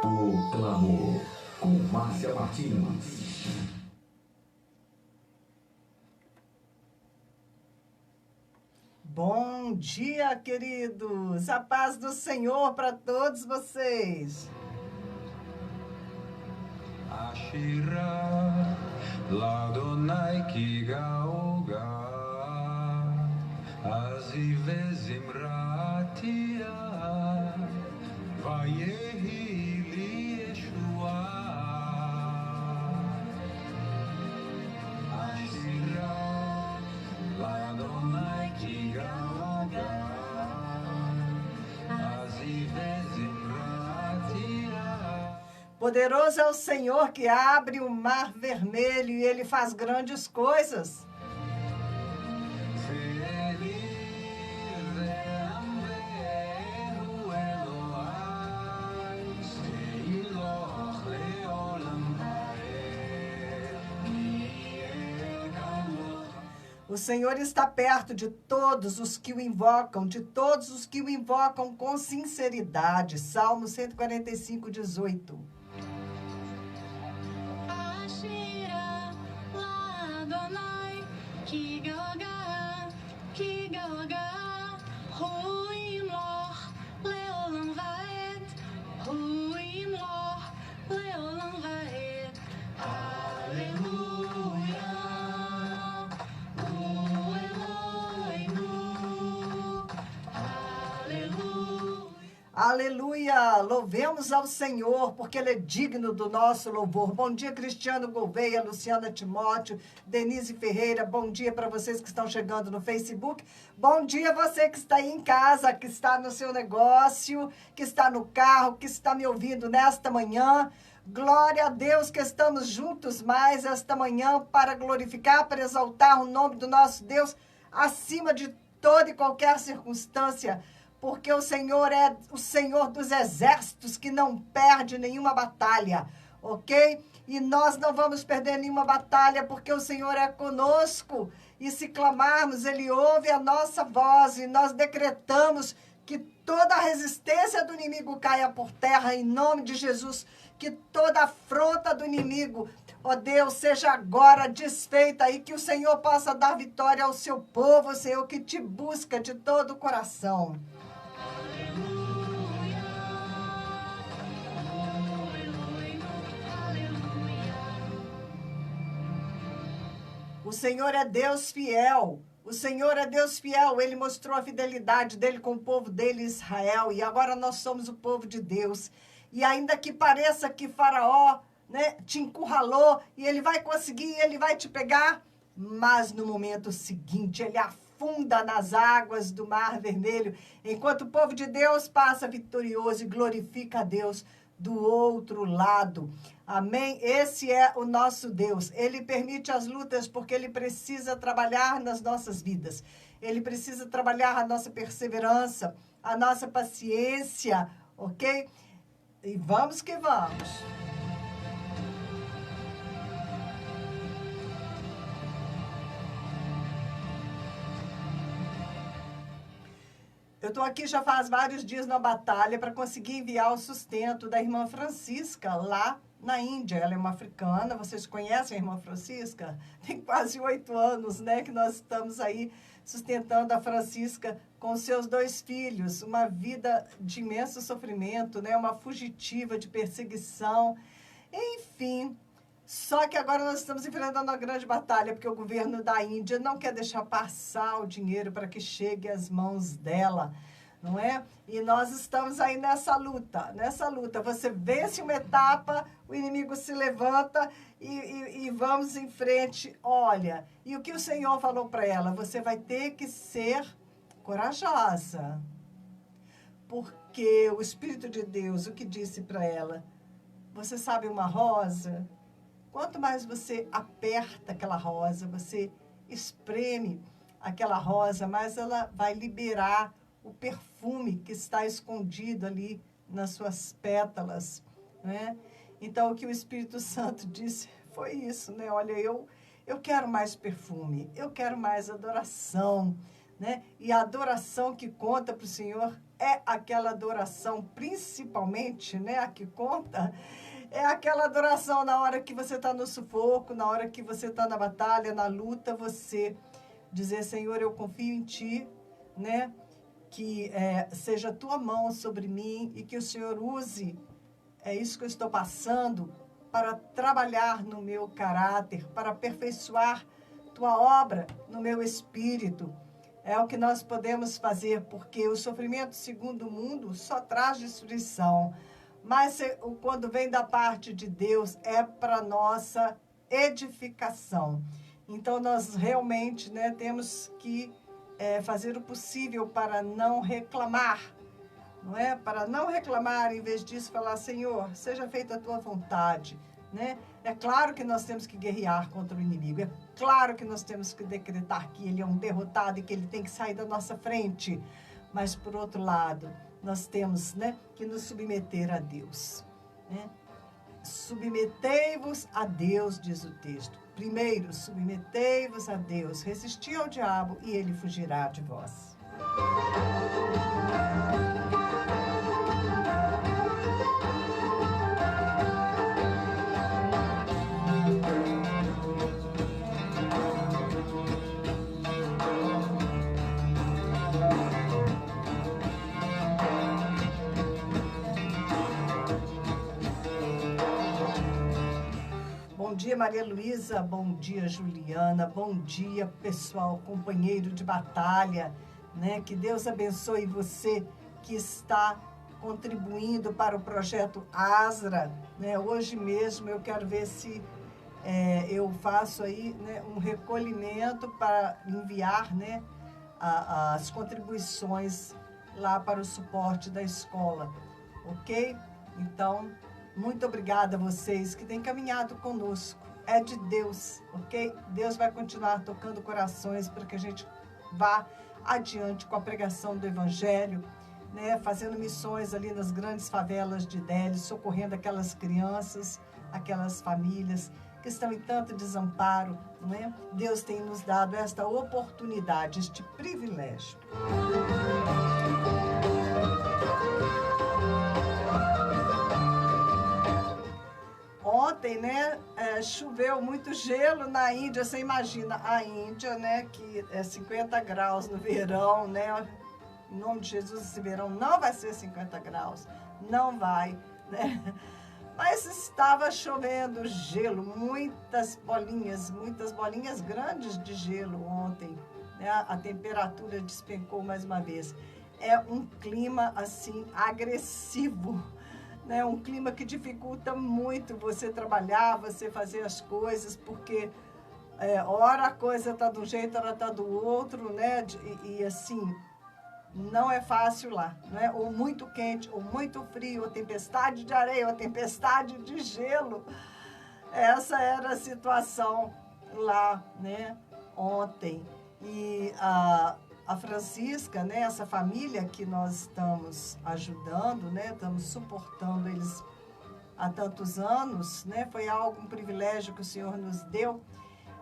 O Clamor, com Márcia Martins. Bom dia, queridos! A paz do Senhor para todos vocês! Ashira l'Adonai ki ga'oga azive zimratia vayehi li Yeshua Ashira l'Adonai ki ga'oga azive zimratia. Poderoso é o Senhor que abre o mar vermelho e Ele faz grandes coisas. O Senhor está perto de todos os que o invocam, de todos os que o invocam com sinceridade. Salmo 145, 18. Ashira l'Adonai ki ga'oga hu yimloch le'olam va'ed hu yimloch le'olam va'ed. Aleluia, hu Eloheinu, aleluia. Aleluia! Louvemos ao Senhor, porque Ele é digno do nosso louvor. Bom dia, Cristiano Gouveia, Luciana Timóteo, Denise Ferreira. Bom dia para vocês que estão chegando no Facebook. Bom dia você que está aí em casa, que está no seu negócio, que está no carro, que está me ouvindo nesta manhã. Glória a Deus que estamos juntos mais esta manhã para glorificar, para exaltar o nome do nosso Deus acima de toda e qualquer circunstância. Porque o Senhor é o Senhor dos exércitos que não perde nenhuma batalha, ok? E nós não vamos perder nenhuma batalha porque o Senhor é conosco. E se clamarmos, Ele ouve a nossa voz e nós decretamos que toda a resistência do inimigo caia por terra em nome de Jesus. Que toda afronta do inimigo, ó Deus, seja agora desfeita e que o Senhor possa dar vitória ao seu povo, Senhor, que te busca de todo o coração. O Senhor é Deus fiel. O Senhor é Deus fiel. Ele mostrou a fidelidade dele com o povo dele, Israel. E agora nós somos o povo de Deus. E ainda que pareça que Faraó, né, te encurralou e ele vai conseguir, ele vai te pegar, mas no momento seguinte ele afunda nas águas do Mar Vermelho, enquanto o povo de Deus passa vitorioso e glorifica a Deus do outro lado. Amém? Esse é o nosso Deus. Ele permite as lutas porque Ele precisa trabalhar nas nossas vidas. Ele precisa trabalhar a nossa perseverança, a nossa paciência, ok? E vamos que vamos. Eu estou aqui já faz vários dias na batalha para conseguir enviar o sustento da irmã Francisca lá na Índia. Ela é uma africana, vocês conhecem a irmã Francisca? Tem quase 8 anos, né, que nós estamos aí sustentando a Francisca com seus 2 filhos. Uma vida de imenso sofrimento, né, uma fugitiva de perseguição, enfim. Só que agora nós estamos enfrentando uma grande batalha, porque o governo da Índia não quer deixar passar o dinheiro para que chegue às mãos dela, não é? E nós estamos aí nessa luta, Você vence uma etapa, o inimigo se levanta e vamos em frente. Olha, e o que o Senhor falou para ela? Você vai ter que ser corajosa, porque o Espírito de Deus, o que disse para ela? Você sabe uma rosa? Quanto mais você aperta aquela rosa, você espreme aquela rosa, mais ela vai liberar o perfume que está escondido ali nas suas pétalas, né? Então, o que o Espírito Santo disse foi isso, né? Olha, eu quero mais perfume, eu quero mais adoração, né? E a adoração que conta para o Senhor é aquela adoração, principalmente, né? A que conta é aquela adoração na hora que você está no sufoco, na hora que você está na batalha, na luta, você dizer, Senhor, eu confio em Ti, né? Que seja a Tua mão sobre mim e que o Senhor use isso que eu estou passando para trabalhar no meu caráter, para aperfeiçoar Tua obra no meu espírito. É o que nós podemos fazer, porque o sofrimento segundo o mundo só traz destruição. Mas quando vem da parte de Deus, é para nossa edificação. Então, nós realmente, né, temos que fazer o possível para não reclamar, não é? Para não reclamar, em vez disso, falar, Senhor, seja feita a Tua vontade, né? É claro que nós temos que guerrear contra o inimigo, é claro que nós temos que decretar que ele é um derrotado e que ele tem que sair da nossa frente, mas, por outro lado, nós temos, né, que nos submeter a Deus, né? Submetei-vos a Deus, diz o texto. Primeiro, submetei-vos a Deus, resisti ao diabo e ele fugirá de vós. Bom dia, Maria Luísa, bom dia, Juliana, bom dia, pessoal, companheiro de batalha, né? Que Deus abençoe você que está contribuindo para o projeto Asra, né? Hoje mesmo eu quero ver se eu faço aí, né, um recolhimento para enviar, né, as contribuições lá para o suporte da escola, ok? Então, muito obrigada a vocês que têm caminhado conosco. É de Deus, ok? Deus vai continuar tocando corações para que a gente vá adiante com a pregação do Evangelho, né? Fazendo missões ali nas grandes favelas de Délis, socorrendo aquelas crianças, aquelas famílias que estão em tanto desamparo, não é? Deus tem nos dado esta oportunidade, este privilégio. Ontem, né, choveu muito gelo na Índia. Você imagina a Índia, né, que é 50 graus no verão, né? Em nome de Jesus, esse verão não vai ser 50 graus, não vai, né? Mas estava chovendo gelo, muitas bolinhas grandes de gelo ontem, né? A temperatura despencou mais uma vez. É um clima, assim, agressivo, né? Um clima que dificulta muito você trabalhar, você fazer as coisas, porque ora a coisa está de um jeito, ora está do outro, né? E assim, não é fácil lá, né? Ou muito quente, ou muito frio, ou tempestade de areia, ou tempestade de gelo. Essa era a situação lá, né? Ontem. E a Francisca, né, essa família que nós estamos ajudando, né, estamos suportando eles há tantos anos, né, foi um privilégio que o Senhor nos deu.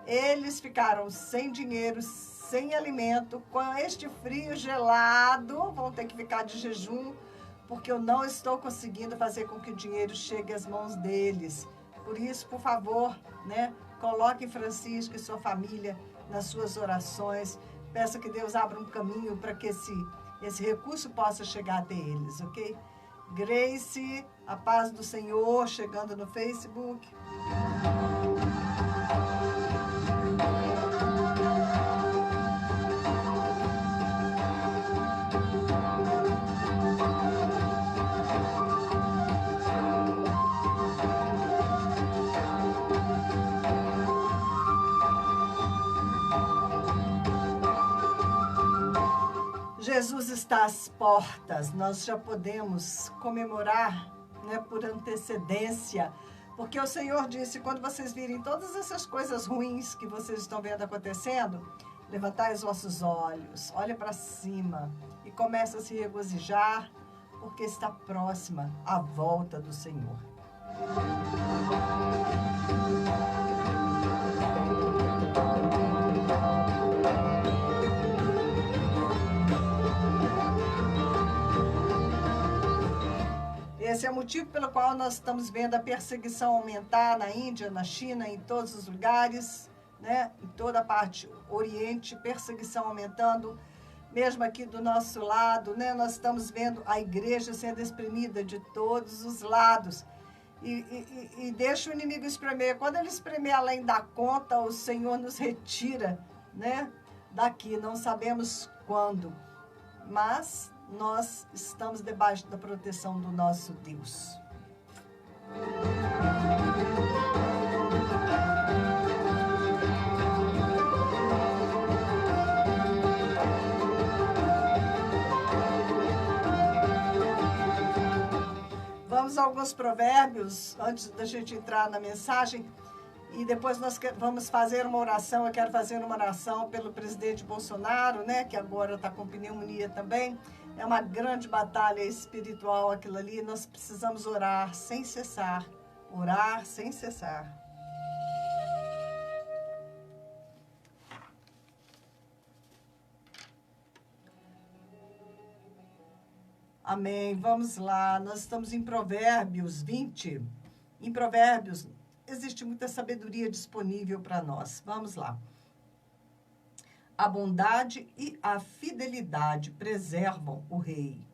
Eles ficaram sem dinheiro, sem alimento, com este frio gelado, vão ter que ficar de jejum, porque eu não estou conseguindo fazer com que o dinheiro chegue às mãos deles. Por isso, por favor, né, coloque Francisco e sua família nas suas orações. Peço que Deus abra um caminho para que esse recurso possa chegar até eles, ok? Grace, a paz do Senhor, chegando no Facebook. Jesus está às portas, nós já podemos comemorar, né, por antecedência, porque o Senhor disse, quando vocês virem todas essas coisas ruins que vocês estão vendo acontecendo, levantai os vossos olhos, olha para cima e começa a se regozijar, porque está próxima a volta do Senhor. Esse é o motivo pelo qual nós estamos vendo a perseguição aumentar na Índia, na China, em todos os lugares, né? Em toda a parte oriente, perseguição aumentando. Mesmo aqui do nosso lado, né? Nós estamos vendo a igreja sendo exprimida de todos os lados. E deixa o inimigo espremer. Quando ele espremer além da conta, o Senhor nos retira, né? Daqui. Não sabemos quando. Mas nós estamos debaixo da proteção do nosso Deus. Vamos a alguns provérbios, antes da gente entrar na mensagem, e depois nós vamos fazer uma oração. Eu quero fazer uma oração pelo presidente Bolsonaro, né, que agora está com pneumonia também. É uma grande batalha espiritual aquilo ali. Nós precisamos orar sem cessar. Orar sem cessar. Amém. Vamos lá. Nós estamos em Provérbios 20. Em Provérbios existe muita sabedoria disponível para nós. Vamos lá. A bondade e a fidelidade preservam o rei.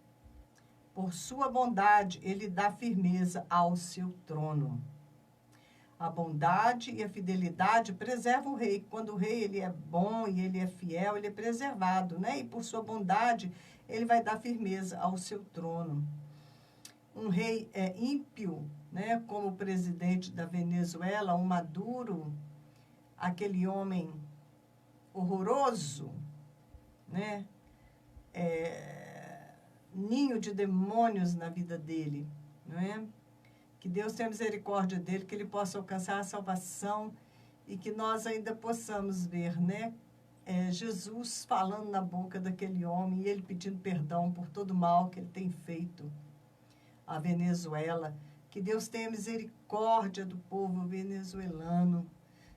Por sua bondade, ele dá firmeza ao seu trono. A bondade e a fidelidade preservam o rei. Quando o rei ele é bom e ele é fiel, ele é preservado, né? E por sua bondade, ele vai dar firmeza ao seu trono. Um rei é ímpio, né? Como o presidente da Venezuela, o Maduro, aquele homem horroroso, né? Ninho de demônios na vida dele, não é? Que Deus tenha misericórdia dele, que ele possa alcançar a salvação e que nós ainda possamos ver, né? Jesus falando na boca daquele homem e ele pedindo perdão por todo o mal que ele tem feito à Venezuela. Que Deus tenha misericórdia do povo venezuelano,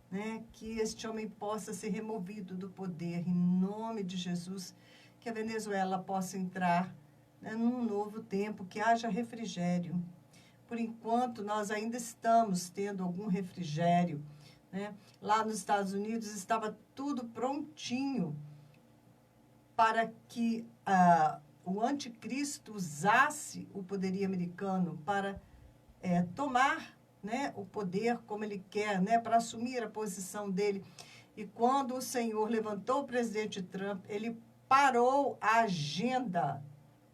né? Que este homem possa ser removido do poder, em nome de Jesus, que a Venezuela possa entrar, né, num novo tempo, que haja refrigério. Por enquanto, nós ainda estamos tendo algum refrigério, né? Lá nos Estados Unidos estava tudo prontinho para que o anticristo usasse o poderio americano para tomar, né, o poder como ele quer, né, para assumir a posição dele. E quando o Senhor levantou o presidente Trump, ele parou a agenda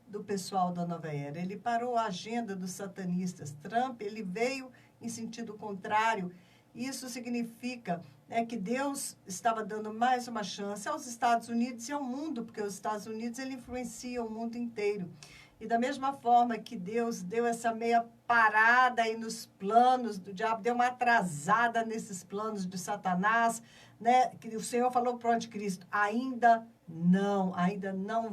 do pessoal da Nova Era, ele parou a agenda dos satanistas. Trump, ele veio em sentido contrário. Isso significa, né, que Deus estava dando mais uma chance aos Estados Unidos e ao mundo, porque os Estados Unidos ele influencia o mundo inteiro. E da mesma forma que Deus deu essa meia parada aí nos planos do diabo, deu uma atrasada nesses planos de Satanás, né? Que o Senhor falou para o anticristo, ainda não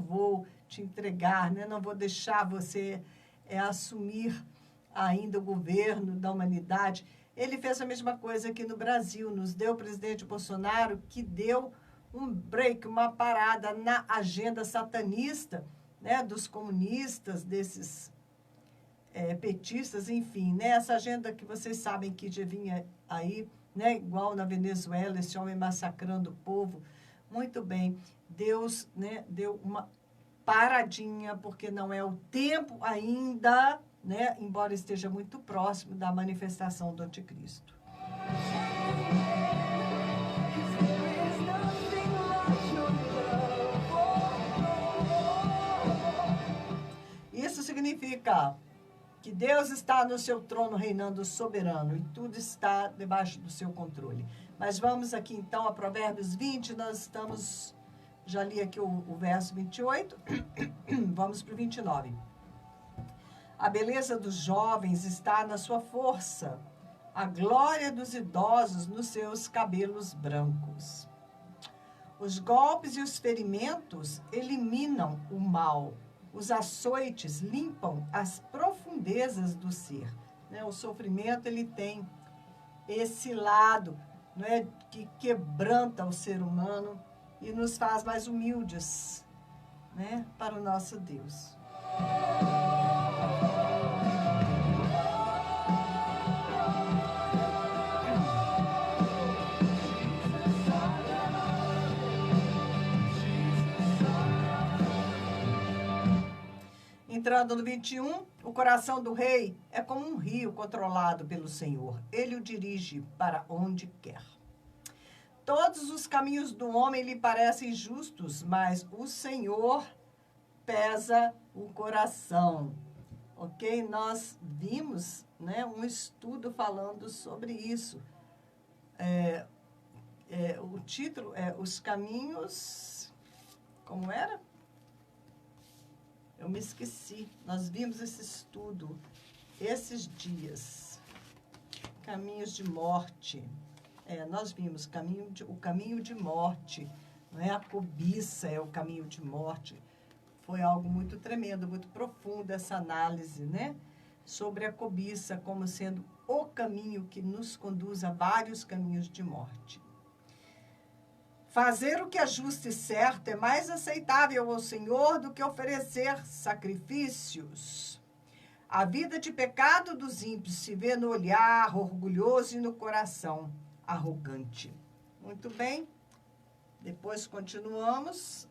vou te entregar, né? Não vou deixar você assumir ainda o governo da humanidade. Ele fez a mesma coisa aqui no Brasil, nos deu o presidente Bolsonaro, que deu um break, uma parada na agenda satanista, né, dos comunistas, desses petistas, enfim, né, essa agenda que vocês sabem que já vinha aí, né, igual na Venezuela, esse homem massacrando o povo. Muito bem, Deus, né, deu uma paradinha, porque não é o tempo ainda, né, embora esteja muito próximo da manifestação do anticristo. Isso significa que Deus está no seu trono reinando soberano e tudo está debaixo do seu controle. Mas vamos aqui então a Provérbios 20, nós estamos, já li aqui o verso 28, vamos para o 29. A beleza dos jovens está na sua força, a glória dos idosos nos seus cabelos brancos. Os golpes e os ferimentos eliminam o mal. Os açoites limpam as profundezas do ser. Né? O sofrimento, ele tem esse lado, né, que quebranta o ser humano e nos faz mais humildes, né, para o nosso Deus. Entrando no 21, o coração do rei é como um rio controlado pelo Senhor. Ele o dirige para onde quer. Todos os caminhos do homem lhe parecem justos, mas o Senhor pesa o coração. Ok? Nós vimos, né, um estudo falando sobre isso. O título é Os Caminhos... Como era? Eu me esqueci. Nós vimos esse estudo esses dias. Caminhos de morte. Nós vimos o caminho de morte. Não é? A cobiça é o caminho de morte. Foi algo muito tremendo, muito profundo essa análise, né? Sobre a cobiça como sendo o caminho que nos conduz a vários caminhos de morte. Fazer o que é justo e certo é mais aceitável ao Senhor do que oferecer sacrifícios. A vida de pecado dos ímpios se vê no olhar orgulhoso e no coração arrogante. Muito bem. Depois continuamos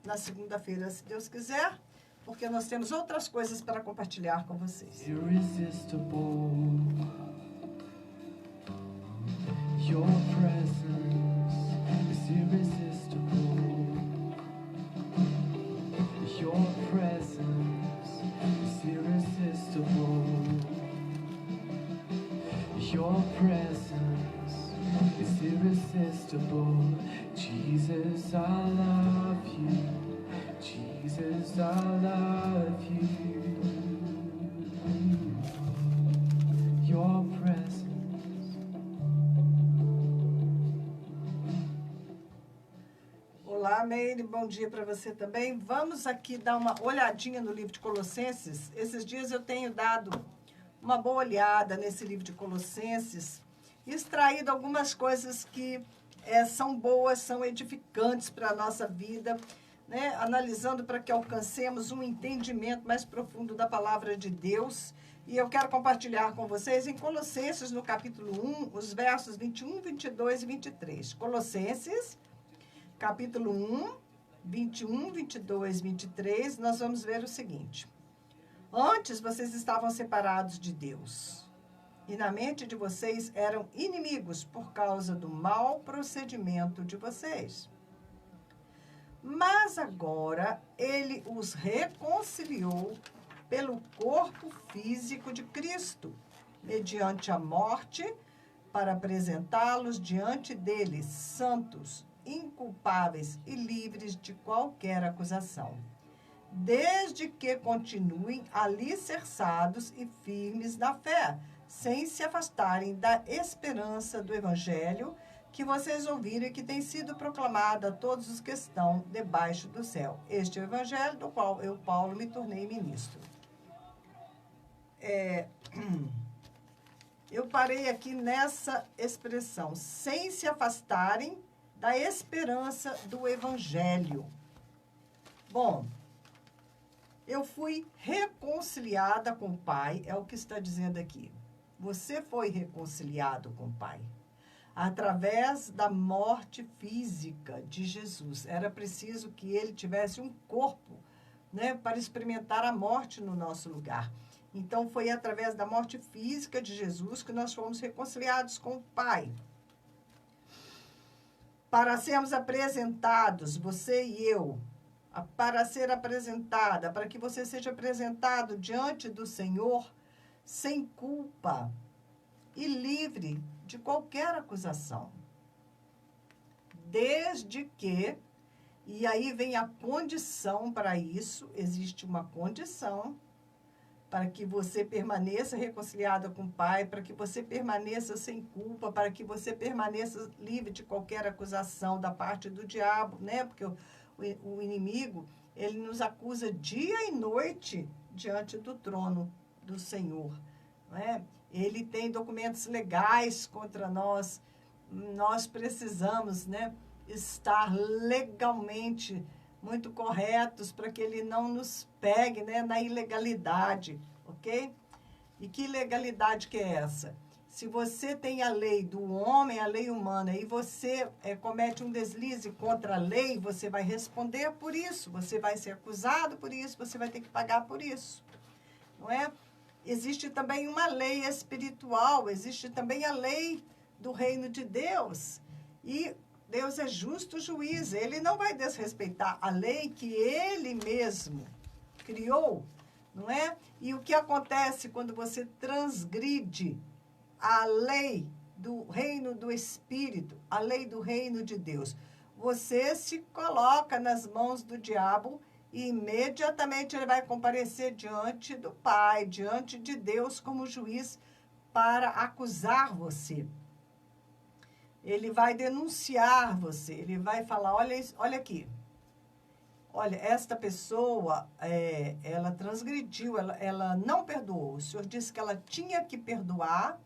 na segunda-feira, se Deus quiser, porque nós temos outras coisas para compartilhar com vocês. Irresistible, your presence is irresistible. Your presence is irresistible. Your presence is irresistible. Jesus, I love you. Jesus, I love you. Your presence. Olá, Meire, bom dia para você também. Vamos aqui dar uma olhadinha no livro de Colossenses. Esses dias eu tenho dado uma boa olhada nesse livro de Colossenses, extraído algumas coisas que são boas, são edificantes para a nossa vida, né? Analisando para que alcancemos um entendimento mais profundo da palavra de Deus. E eu quero compartilhar com vocês em Colossenses, no capítulo 1, os versos 21, 22 e 23. Colossenses, capítulo 1, 21, 22 e 23, nós vamos ver o seguinte. Antes vocês estavam separados de Deus, e na mente de vocês eram inimigos por causa do mau procedimento de vocês. Mas agora ele os reconciliou pelo corpo físico de Cristo, mediante a morte, para apresentá-los diante dele santos, inculpáveis e livres de qualquer acusação, desde que continuem alicerçados e firmes na fé, sem se afastarem da esperança do Evangelho que vocês ouviram e que tem sido proclamado a todos os que estão debaixo do céu. Este é o Evangelho do qual eu, Paulo, me tornei ministro. Eu parei aqui nessa expressão, sem se afastarem da esperança do Evangelho. Bom, eu fui reconciliada com o Pai, é o que está dizendo aqui. Você foi reconciliado com o Pai através da morte física de Jesus. Era preciso que ele tivesse um corpo, né, para experimentar a morte no nosso lugar. Então, foi através da morte física de Jesus que nós fomos reconciliados com o Pai. Para sermos apresentados, você e eu, para ser apresentada, para que você seja apresentado diante do Senhor sem culpa e livre de qualquer acusação. Desde que, e aí vem a condição para isso, existe uma condição para que você permaneça reconciliado com o Pai, para que você permaneça sem culpa, para que você permaneça livre de qualquer acusação da parte do diabo, né? Porque o inimigo, ele nos acusa dia e noite diante do trono do Senhor, não é? Ele tem documentos legais contra nós. Nós precisamos, né, estar legalmente muito corretos para que ele não nos pegue, né, na ilegalidade, ok? E que ilegalidade que é essa? Se você tem a lei do homem, a lei humana, e você comete um deslize contra a lei, você vai responder por isso, você vai ser acusado por isso, você vai ter que pagar por isso, não é? Existe também uma lei espiritual, existe também a lei do reino de Deus. E Deus é justo juiz, ele não vai desrespeitar a lei que ele mesmo criou, não é? E o que acontece quando você transgride a lei do reino do Espírito, a lei do reino de Deus? Você se coloca nas mãos do diabo e imediatamente ele vai comparecer diante do Pai, diante de Deus como juiz para acusar você. Ele vai denunciar você, ele vai falar, olha aqui, olha, esta pessoa, ela transgrediu, ela não perdoou. O Senhor disse que ela tinha que perdoar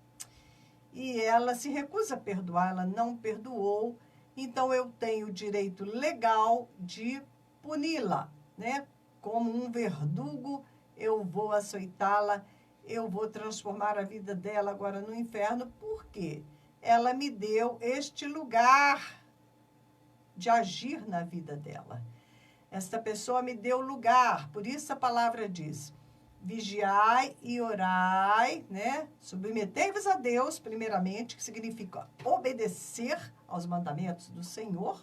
e ela se recusa a perdoar, ela não perdoou, então eu tenho o direito legal de puni-la, né? Como um verdugo, eu vou açoitá-la, eu vou transformar a vida dela agora no inferno. Por quê? Ela me deu este lugar de agir na vida dela. Esta pessoa me deu lugar, por isso a palavra diz, vigiai e orai, né? Submetei-vos a Deus, primeiramente, que significa obedecer aos mandamentos do Senhor.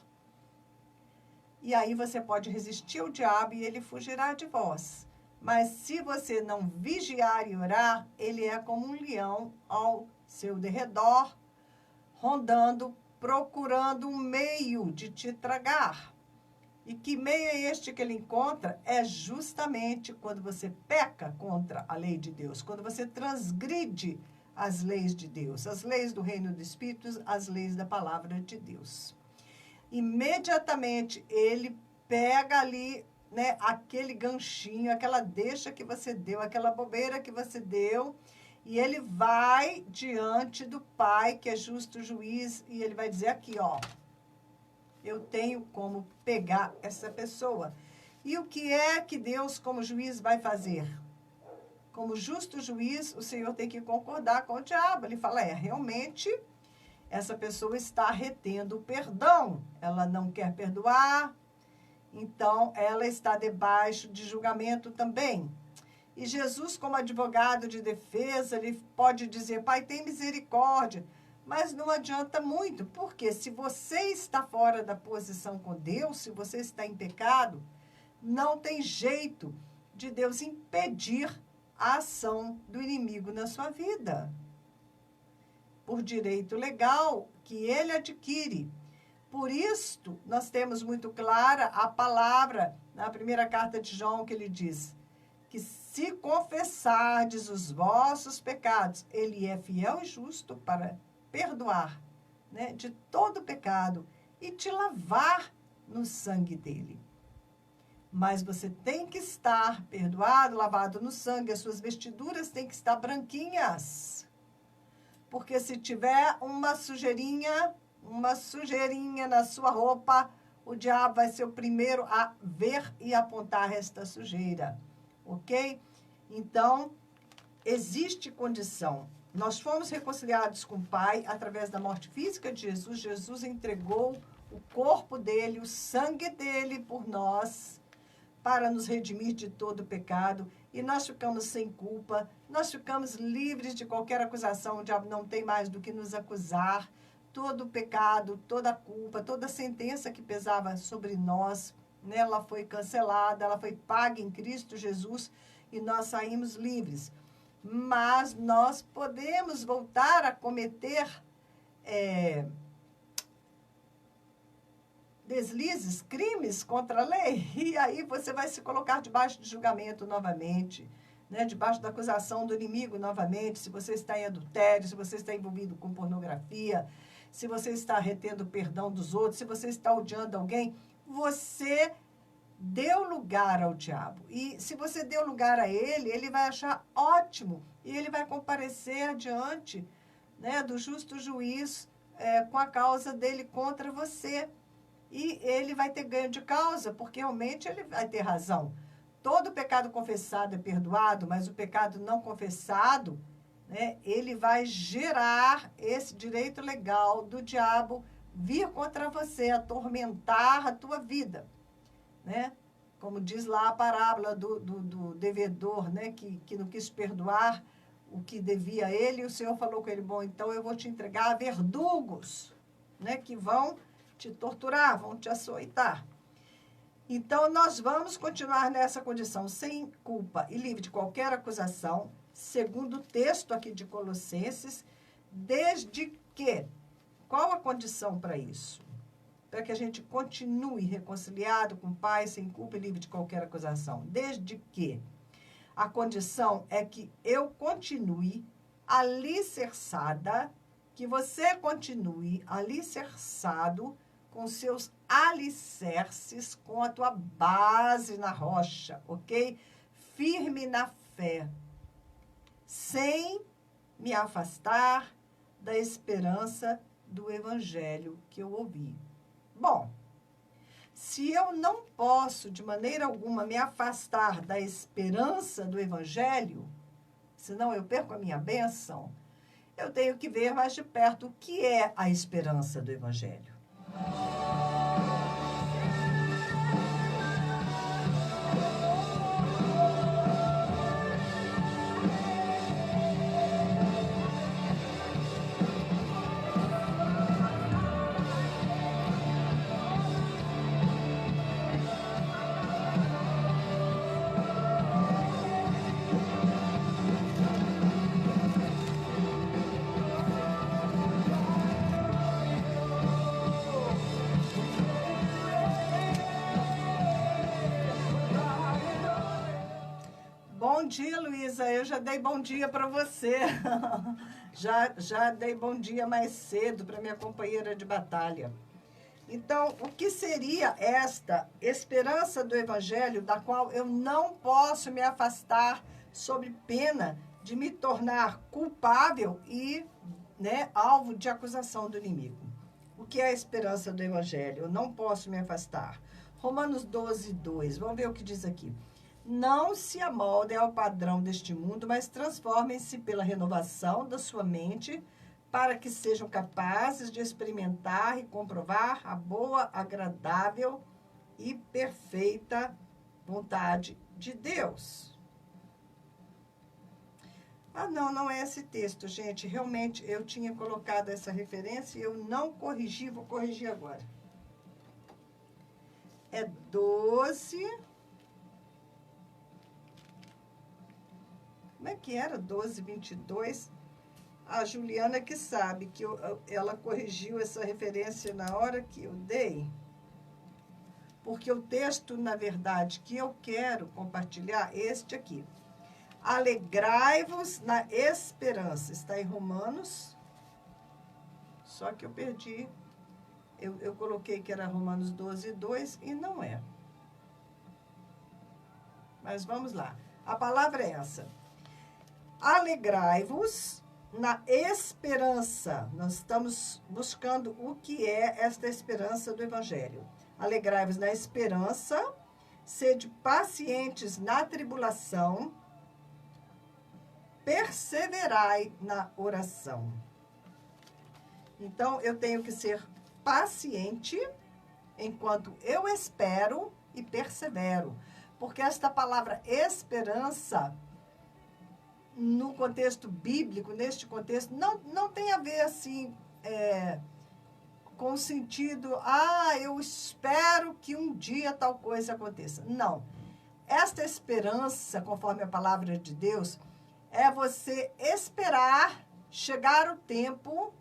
E aí você pode resistir ao diabo e ele fugirá de vós. Mas se você não vigiar e orar, ele é como um leão ao seu derredor, rondando, procurando um meio de te tragar. E que meio é este que ele encontra? É justamente quando você peca contra a lei de Deus, quando você transgride as leis de Deus, as leis do reino do Espírito, as leis da palavra de Deus. Imediatamente ele pega ali, né, aquele ganchinho, aquela deixa que você deu, aquela bobeira que você deu, e ele vai diante do Pai, que é justo juiz, e ele vai dizer aqui, ó, eu tenho como pegar essa pessoa. E o que é que Deus, como juiz, vai fazer? Como justo juiz, o Senhor tem que concordar com o diabo. Ele fala, realmente, essa pessoa está retendo o perdão. Ela não quer perdoar, então ela está debaixo de julgamento também. E Jesus, como advogado de defesa, ele pode dizer, Pai, tem misericórdia. Mas não adianta muito, porque se você está fora da posição com Deus, se você está em pecado, não tem jeito de Deus impedir a ação do inimigo na sua vida. Por direito legal que ele adquire. Por isto, nós temos muito clara a palavra na primeira carta de João, que ele diz que se confessardes os vossos pecados, ele é fiel e justo para perdoar, né, de todo pecado e te lavar no sangue dele. Mas você tem que estar perdoado, lavado no sangue, as suas vestiduras têm que estar branquinhas. Porque se tiver uma sujeirinha na sua roupa, o diabo vai ser o primeiro a ver e apontar esta sujeira. Ok? Então, existe condição. Nós fomos reconciliados com o Pai através da morte física de Jesus. Jesus entregou o corpo dele, o sangue dele por nós, para nos redimir de todo o pecado. E nós ficamos sem culpa, nós ficamos livres de qualquer acusação. O diabo não tem mais do que nos acusar. Todo o pecado, toda a culpa, toda a sentença que pesava sobre nós, né, ela foi cancelada, ela foi paga em Cristo Jesus e nós saímos livres. Mas nós podemos voltar a cometer deslizes, crimes contra a lei, e aí você vai se colocar debaixo de julgamento novamente, né? Debaixo da acusação do inimigo novamente, se você está em adultério, se você está envolvido com pornografia, se você está retendo o perdão dos outros, se você está odiando alguém, você deu lugar ao diabo. E se você deu lugar a ele, ele vai achar ótimo. E ele vai comparecer diante, né, do justo juiz com a causa dele contra você. E ele vai ter ganho de causa, porque realmente ele vai ter razão. Todo pecado confessado é perdoado, mas o pecado não confessado, né, ele vai gerar esse direito legal do diabo vir contra você, atormentar a tua vida, né? Como diz lá a parábola do devedor, né, que não quis perdoar o que devia a ele, e o Senhor falou com ele, bom, então eu vou te entregar a verdugos, né, que vão te torturar, vão te açoitar. Então, nós vamos continuar nessa condição, sem culpa e livre de qualquer acusação, segundo o texto aqui de Colossenses, desde que, qual a condição para isso? Para que a gente continue reconciliado com o Pai, sem culpa e livre de qualquer acusação. Desde que a condição é que eu continue alicerçada, que você continue alicerçado com seus alicerces, com a tua base na rocha, ok? Firme na fé, sem me afastar da esperança do evangelho que eu ouvi. Bom, se eu não posso de maneira alguma me afastar da esperança do evangelho, senão eu perco a minha bênção, eu tenho que ver mais de perto o que é a esperança do evangelho. Bom dia, Luísa. Eu já dei bom dia para você. já dei bom dia mais cedo para minha companheira de batalha. Então, o que seria esta esperança do evangelho, da qual eu não posso me afastar sob pena de me tornar culpável e, né, alvo de acusação do inimigo? O que é a esperança do evangelho? Eu não posso me afastar. Romanos 12, 2. Vamos ver o que diz aqui. Não se amoldem ao padrão deste mundo, mas transformem-se pela renovação da sua mente, para que sejam capazes de experimentar e comprovar a boa, agradável e perfeita vontade de Deus. Ah, não é esse texto, gente. Realmente, eu tinha colocado essa referência e eu não corrigi, vou corrigir agora. É 12... Como é que era? 12, 22. A Juliana que sabe que ela corrigiu essa referência na hora que eu dei. Porque o texto, na verdade, que eu quero compartilhar, este aqui. Alegrai-vos na esperança. Está em Romanos. Só que eu perdi. Eu coloquei que era Romanos 12, 2 e não é. Mas vamos lá. A palavra é essa. Alegrai-vos na esperança. Nós estamos buscando o que é esta esperança do evangelho. Alegrai-vos na esperança, sede pacientes na tribulação, perseverai na oração. Então, eu tenho que ser paciente enquanto eu espero e persevero. Porque esta palavra esperança, no contexto bíblico, neste contexto, não tem a ver assim, com o sentido, eu espero que um dia tal coisa aconteça. Não. Esta esperança, conforme a palavra de Deus, é você esperar chegar o tempo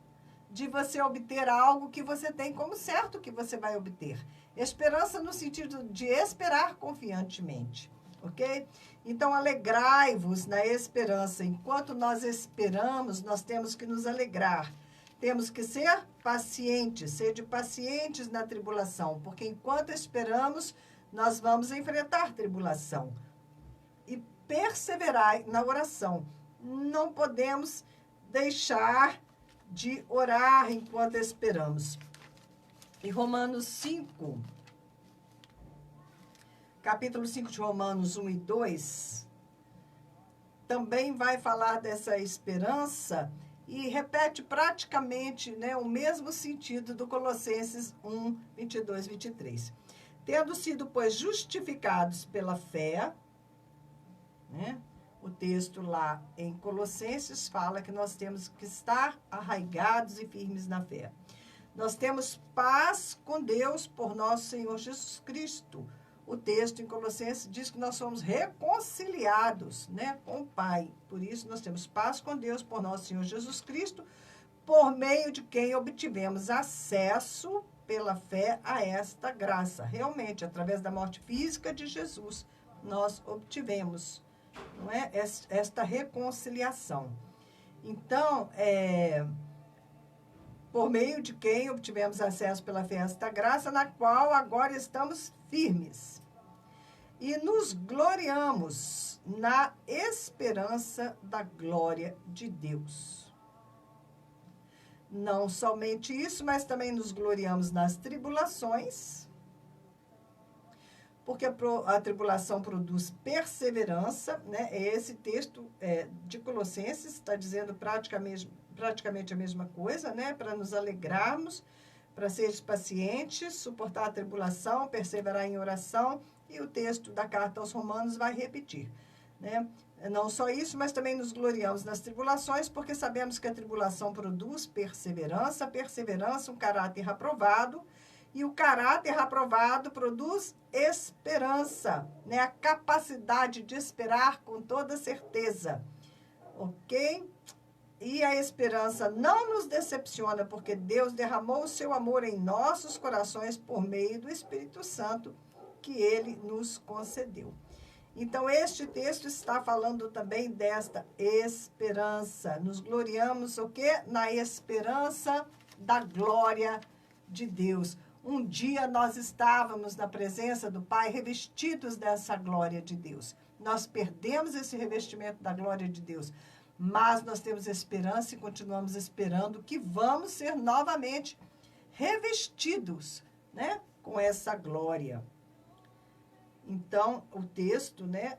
de você obter algo que você tem como certo que você vai obter. Esperança no sentido de esperar confiantemente, ok? Então, alegrai-vos na esperança. Enquanto nós esperamos, nós temos que nos alegrar. Temos que ser pacientes, sede pacientes na tribulação, porque enquanto esperamos, nós vamos enfrentar tribulação. E perseverai na oração. Não podemos deixar de orar enquanto esperamos. Em Romanos 5... Capítulo 5 de Romanos 1 e 2, também vai falar dessa esperança e repete praticamente, né, o mesmo sentido do Colossenses 1, 22, 23. Tendo sido, pois, justificados pela fé, né? O texto lá em Colossenses fala que nós temos que estar arraigados e firmes na fé. Nós temos paz com Deus por nosso Senhor Jesus Cristo. O texto em Colossenses diz que nós somos reconciliados, né, com o Pai. Por isso, nós temos paz com Deus por nosso Senhor Jesus Cristo, por meio de quem obtivemos acesso pela fé a esta graça. Realmente, através da morte física de Jesus, nós obtivemos, não é, esta reconciliação. Então, por meio de quem obtivemos acesso pela fé a esta graça, na qual agora estamos firmes. E nos gloriamos na esperança da glória de Deus. Não somente isso, mas também nos gloriamos nas tribulações, porque a tribulação produz perseverança, né? Esse texto de Colossenses está dizendo praticamente a mesma coisa, né? Para nos alegrarmos, para seres pacientes, suportar a tribulação, perseverar em oração, e o texto da carta aos Romanos vai repetir, né? Não só isso, mas também nos gloriamos nas tribulações, porque sabemos que a tribulação produz perseverança, perseverança, um caráter aprovado, e o caráter aprovado produz esperança, né? A capacidade de esperar com toda certeza, ok? E a esperança não nos decepciona, porque Deus derramou o seu amor em nossos corações por meio do Espírito Santo que Ele nos concedeu. Então, este texto está falando também desta esperança. Nos gloriamos o quê? Na esperança da glória de Deus. Um dia nós estávamos na presença do Pai revestidos dessa glória de Deus. Nós perdemos esse revestimento da glória de Deus, mas nós temos esperança e continuamos esperando que vamos ser novamente revestidos, né, com essa glória. Então, o texto, né,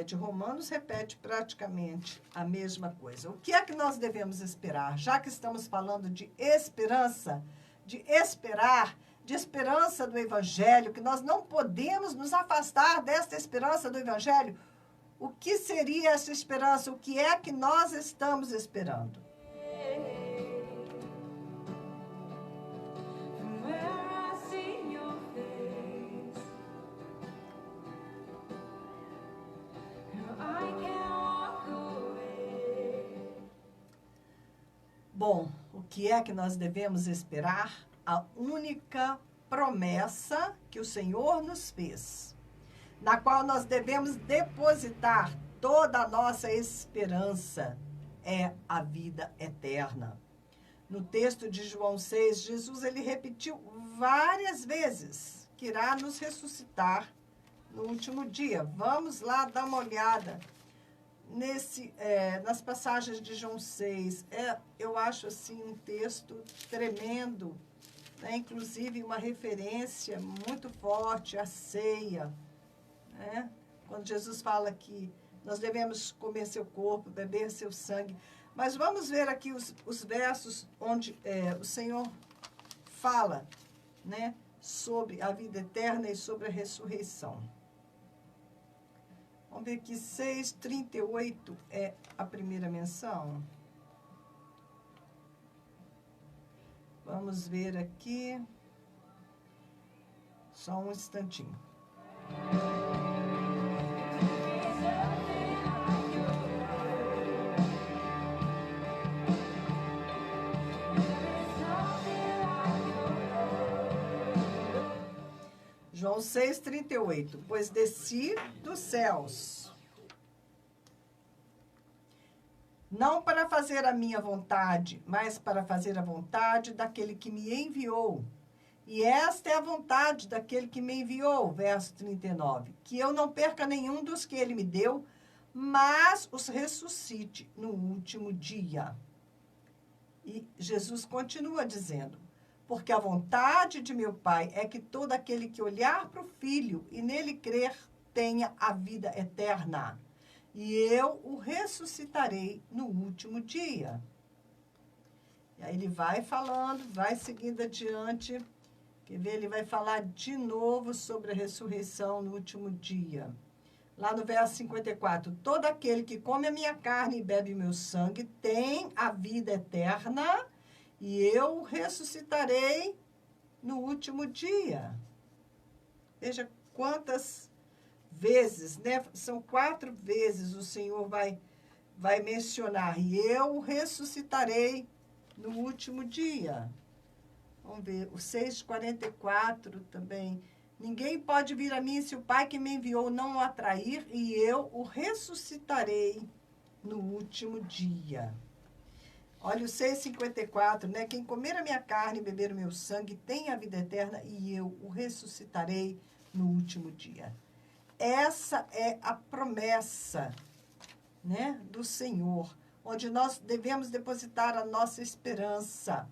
de Romanos repete praticamente a mesma coisa. O que é que nós devemos esperar? Já que estamos falando de esperança, de esperar, de esperança do Evangelho, que nós não podemos nos afastar desta esperança do Evangelho, o que seria essa esperança? O que é que nós estamos esperando? Bom, o que é que nós devemos esperar? A única promessa que o Senhor nos fez, na qual nós devemos depositar toda a nossa esperança, é a vida eterna. No texto de João 6, Jesus ele repetiu várias vezes que irá nos ressuscitar no último dia. Vamos lá dar uma olhada nas passagens de João 6. Eu acho assim um texto tremendo, né? Inclusive uma referência muito forte à ceia, né? Quando Jesus fala que nós devemos comer seu corpo, beber seu sangue. Mas vamos ver aqui os versos onde o Senhor fala, né, sobre a vida eterna e sobre a ressurreição. Vamos ver aqui, 6:38 é a primeira menção. Vamos ver aqui. Só um instantinho. João 6:38. Pois desci dos céus, não para fazer a minha vontade, mas para fazer a vontade daquele que me enviou. E esta é a vontade daquele que me enviou, verso 39, que eu não perca nenhum dos que ele me deu, mas os ressuscite no último dia. E Jesus continua dizendo, porque a vontade de meu Pai é que todo aquele que olhar para o Filho e nele crer tenha a vida eterna. e eu o ressuscitarei no último dia. E aí ele vai falando, vai seguindo adiante. Quer ver? Ele vai falar de novo sobre a ressurreição no último dia. Lá no verso 54. Todo aquele que come a minha carne e bebe meu sangue tem a vida eterna, e eu o ressuscitarei no último dia. Veja quantas vezes, né? São 4 vezes o Senhor vai mencionar. E eu o ressuscitarei no último dia. Vamos ver, o 6,44 também. Ninguém pode vir a mim se o Pai que me enviou não o atrair, e eu o ressuscitarei no último dia. Olha o 6,54, né? Quem comer a minha carne e beber o meu sangue tem a vida eterna, e eu o ressuscitarei no último dia. Essa é a promessa, né, do Senhor, onde nós devemos depositar a nossa esperança.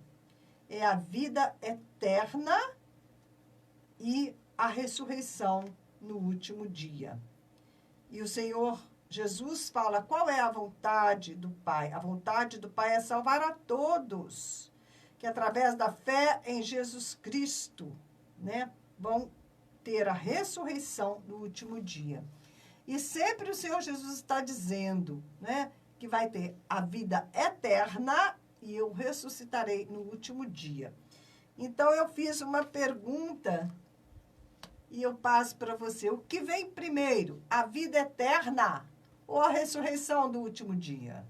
É a vida eterna e a ressurreição no último dia. E o Senhor Jesus fala, qual é a vontade do Pai? A vontade do Pai é salvar a todos, que através da fé em Jesus Cristo, né, vão ter a ressurreição no último dia. E sempre o Senhor Jesus está dizendo, né, que vai ter a vida eterna e eu ressuscitarei no último dia. Então, eu fiz uma pergunta e eu passo para você. O que vem primeiro, a vida eterna ou a ressurreição do último dia?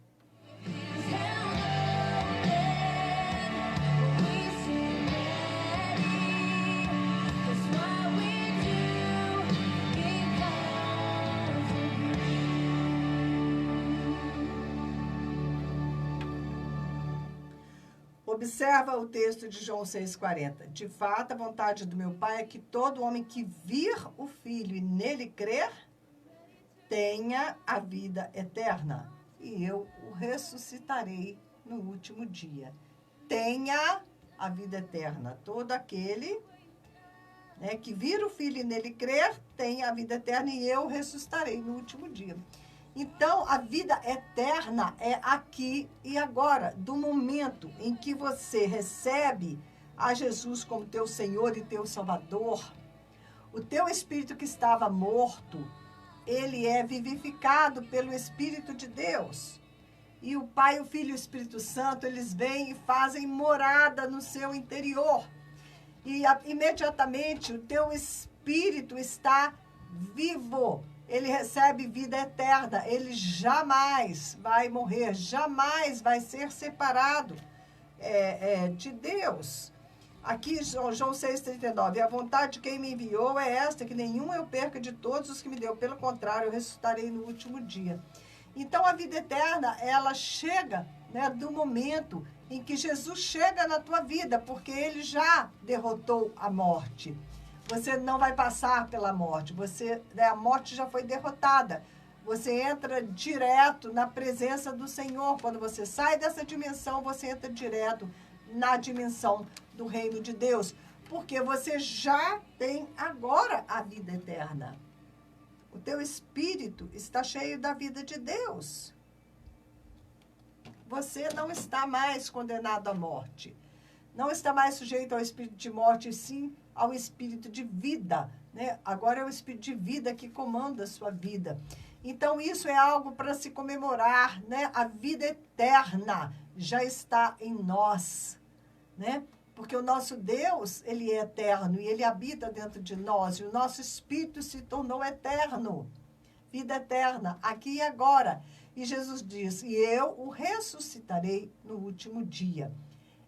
Observa o texto de João 6,40. De fato, a vontade do meu Pai é que todo homem que vir o Filho e nele crer, tenha a vida eterna. E eu o ressuscitarei no último dia. Tenha a vida eterna. Todo aquele, né, que vir o Filho e nele crer, tenha a vida eterna, e eu ressuscitarei no último dia. Então, a vida eterna é aqui e agora, do momento em que você recebe a Jesus como teu Senhor e teu Salvador. O teu espírito que estava morto, ele é vivificado pelo Espírito de Deus. E o Pai, o Filho e o Espírito Santo, eles vêm e fazem morada no seu interior. E imediatamente o teu espírito está vivo. Ele recebe vida eterna, ele jamais vai morrer, jamais vai ser separado de Deus. Aqui, João 6,39, a vontade de quem me enviou é esta, que nenhum eu perca de todos os que me deu, pelo contrário, eu ressuscitarei no último dia. Então, a vida eterna, ela chega, né, do momento em que Jesus chega na tua vida, porque ele já derrotou a morte. Você não vai passar pela morte. A morte já foi derrotada. Você entra direto na presença do Senhor. Quando você sai dessa dimensão, você entra direto na dimensão do reino de Deus. Porque você já tem agora a vida eterna. O teu espírito está cheio da vida de Deus. Você não está mais condenado à morte. Não está mais sujeito ao espírito de morte, e sim ao espírito de vida, né? Agora é o espírito de vida que comanda a sua vida. Então, isso é algo para se comemorar, né? A vida eterna já está em nós, né? Porque o nosso Deus, ele é eterno e ele habita dentro de nós. E o nosso espírito se tornou eterno. Vida eterna, aqui e agora. E Jesus diz, e eu o ressuscitarei no último dia.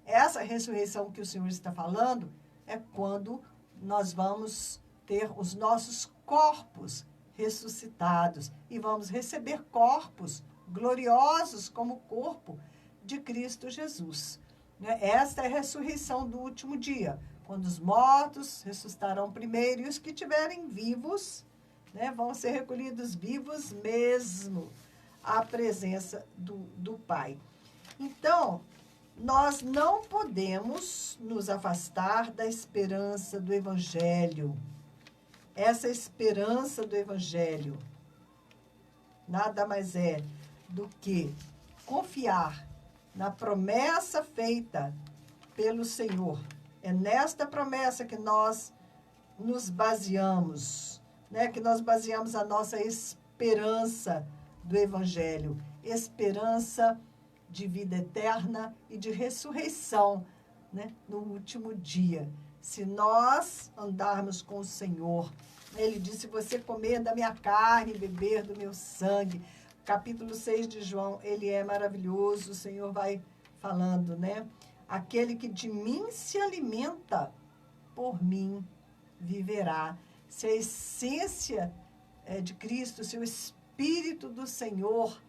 Essa ressurreição que o Senhor está falando é quando nós vamos ter os nossos corpos ressuscitados e vamos receber corpos gloriosos como o corpo de Cristo Jesus. Esta é a ressurreição do último dia, quando os mortos ressuscitarão primeiro e os que estiverem vivos, né, vão ser recolhidos vivos mesmo à presença do Pai. Então, nós não podemos nos afastar da esperança do Evangelho. Essa esperança do Evangelho, nada mais é do que confiar na promessa feita pelo Senhor. É nesta promessa que nós nos baseamos, né? Que nós baseamos a nossa esperança do Evangelho, esperança de vida eterna e de ressurreição, né? No último dia. Se nós andarmos com o Senhor, ele disse, se você comer da minha carne, beber do meu sangue. Capítulo 6 de João, ele é maravilhoso, o Senhor vai falando, né? Aquele que de mim se alimenta, por mim viverá. Se a essência de Cristo, se o Espírito do Senhor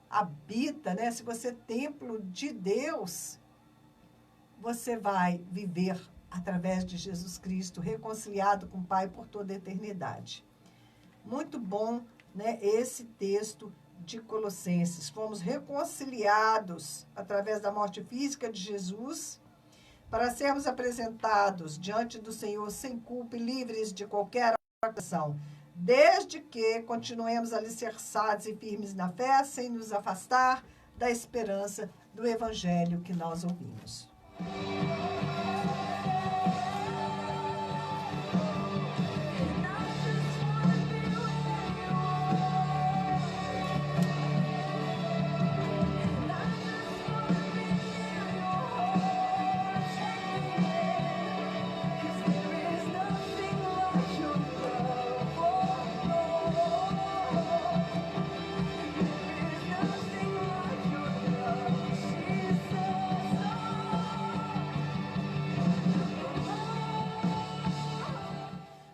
habita, né? Se você é templo de Deus, você vai viver através de Jesus Cristo, reconciliado com o Pai por toda a eternidade. Muito bom, né? Esse texto de Colossenses. Fomos reconciliados através da morte física de Jesus, para sermos apresentados diante do Senhor sem culpa e livres de qualquer acusação, desde que continuemos alicerçados e firmes na fé, sem nos afastar da esperança do Evangelho que nós ouvimos.